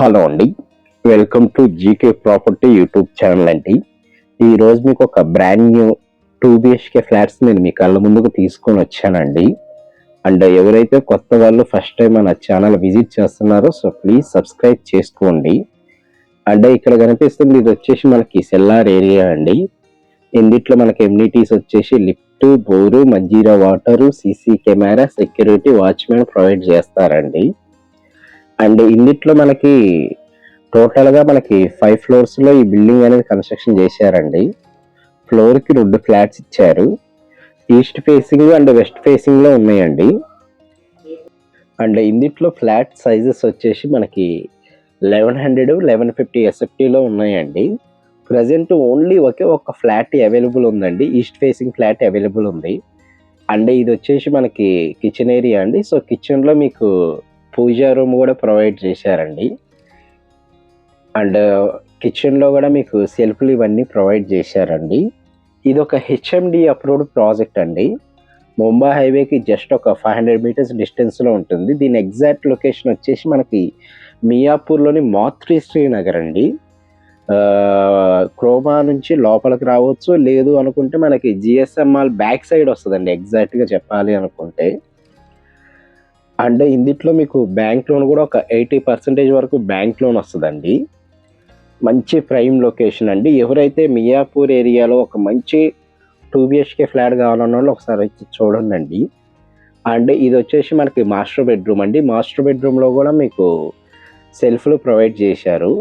Hello అండి. Welcome to GK property YouTube channel అండి. ఈరోజు మీకు ఒక బ్రాండ్ న్యూ 2 బిహెచ్కే ఫ్లాట్స్ నేను మీ కళ్ళ ముందుకు తీసుకొని వచ్చానండి. అండ్ ఎవరైతే కొత్త వాళ్ళు ఫస్ట్ టైం మన ఛానల్ విజిట్ చేస్తున్నారో సో ప్లీజ్ సబ్స్క్రైబ్ చేసుకోండి. అండ్ ఇక్కడ కనిపిస్తుంది ఇది వచ్చేసి మనకి సెల్లార్ ఏరియా అండి. ఇందిట్లో మనకి ఎమ్యూనిటీస్ వచ్చేసి lift, bore, Manjira water, CC camera, security, watchman provide చేస్తారండి. అండ్ ఇందిట్లో మనకి టోటల్గా మనకి 5 ఫ్లోర్స్లో ఈ బిల్డింగ్ అనేది కన్స్ట్రక్షన్ చేశారండి. ఫ్లోర్కి 2 ఫ్లాట్స్ ఇచ్చారు. ఈస్ట్ ఫేసింగ్ అండ్ వెస్ట్ ఫేసింగ్లో ఉన్నాయండి. అండ్ ఇందిట్లో ఫ్లాట్ సైజెస్ వచ్చేసి మనకి 1100, 1150 ఎస్ఎఫ్టీలో ఉన్నాయండి. ప్రజెంట్ ఓన్లీ ఒకే ఒక ఫ్లాట్ అవైలబుల్ ఉందండి. ఈస్ట్ ఫేసింగ్ ఫ్లాట్ అవైలబుల్ ఉంది. అండ్ ఇది వచ్చేసి మనకి కిచెన్ ఏరియా అండి. సో కిచెన్లో మీకు పూజా రూమ్ కూడా ప్రొవైడ్ చేశారండి. అండ్ కిచెన్లో కూడా మీకు సెల్ఫ్లు ఇవన్నీ ప్రొవైడ్ చేశారండి. ఇది ఒక హెచ్ఎండి అప్రూవ్డ్ ప్రాజెక్ట్ అండి. ముంబై హైవేకి జస్ట్ ఒక 500 మీటర్స్ డిస్టెన్స్లో ఉంటుంది. దీని ఎగ్జాక్ట్ లొకేషన్ వచ్చేసి మనకి మియాపూర్లోని మాతృ శ్రీనగర్ అండి. క్రోమా నుంచి లోపలికి రావచ్చు, లేదు అనుకుంటే మనకి జిఎస్ఎం మాల్ బ్యాక్ సైడ్ వస్తుందండి ఎగ్జాక్ట్గా చెప్పాలి అనుకుంటే. అండ్ ఇందిట్లో మీకు బ్యాంక్ లోన్ కూడా ఒక 80% వరకు బ్యాంక్ లోన్ వస్తుందండి. మంచి ప్రైమ్ లొకేషన్ అండి. ఎవరైతే మియాపూర్ ఏరియాలో ఒక మంచి 2 బిహెచ్కే ఫ్లాట్ కావాలన్న వాళ్ళు ఒకసారి వచ్చి చూడండి. అండ్ ఇది వచ్చేసి మనకి మాస్టర్ బెడ్రూమ్ అండి. మాస్టర్ బెడ్రూమ్లో కూడా మీకు సెల్ఫ్లు ప్రొవైడ్ చేశారు.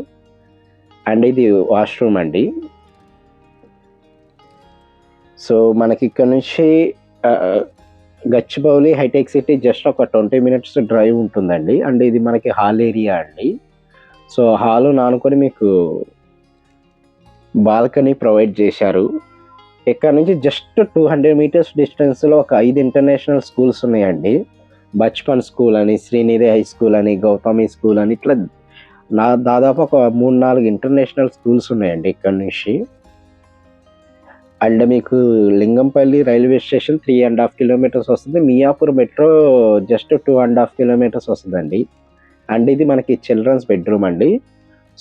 అండ్ ఇది వాష్రూమ్ అండి. సో మనకి ఇక్కడ నుంచి గచ్చిబౌలి హైటెక్ సిటీ జస్ట్ ఒక 20 మినిట్స్ డ్రైవ్ ఉంటుందండి. అండ్ ఇది మనకి హాల్ ఏరియా అండి. సో హాల్ నానుకొని మీకు బాల్కనీ ప్రొవైడ్ చేశారు. ఇక్కడ నుంచి జస్ట్ 200 మీటర్స్ డిస్టెన్స్లో ఒక 5 ఇంటర్నేషనల్ స్కూల్స్ ఉన్నాయండి. బచ్పన్ స్కూల్ అని, శ్రీనిధి హై స్కూల్ అని, గౌతమి స్కూల్ అని, ఇట్లా దాదాపు ఒక 3-4 ఇంటర్నేషనల్ స్కూల్స్ ఉన్నాయండి ఇక్కడ నుంచి. అండ్ మీకు లింగంపల్లి రైల్వే స్టేషన్ 3.5 కిలోమీటర్స్ వస్తుంది. మియాపూర్ మెట్రో జస్ట్ 2.5 కిలోమీటర్స్ వస్తుందండి. అండ్ ఇది మనకి చిల్డ్రన్స్ బెడ్రూమ్ అండి.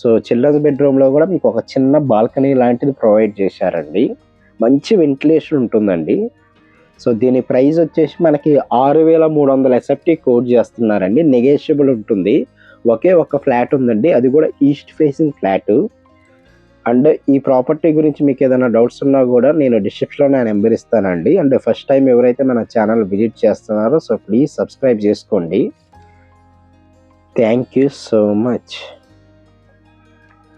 సో చిల్డ్రన్స్ బెడ్రూమ్లో కూడా మీకు ఒక చిన్న బాల్కనీ లాంటిది ప్రొవైడ్ చేశారండి. మంచి వెంటిలేషన్ ఉంటుందండి. సో దీని ప్రైస్ వచ్చేసి మనకి 6,300 ఎస్ఎఫ్టీ కోట్ చేస్తున్నారండి. నెగోషియబుల్ ఉంటుంది. ఒకే ఒక ఫ్లాట్ ఉందండి, అది కూడా ఈస్ట్ ఫేసింగ్ ఫ్లాట్. అండ్ ఈ ప్రాపర్టీ గురించి మీకు ఏదైనా డౌట్స్ ఉన్నా కూడా నేను డిస్క్రిప్షన్లో నా నెంబర్ ఇస్తానండి. అండ్ ఫస్ట్ టైం ఎవరైతే మన ఛానల్ విజిట్ చేస్తున్నారో సో ప్లీజ్ సబ్స్క్రైబ్ చేసుకోండి. Thank you so much.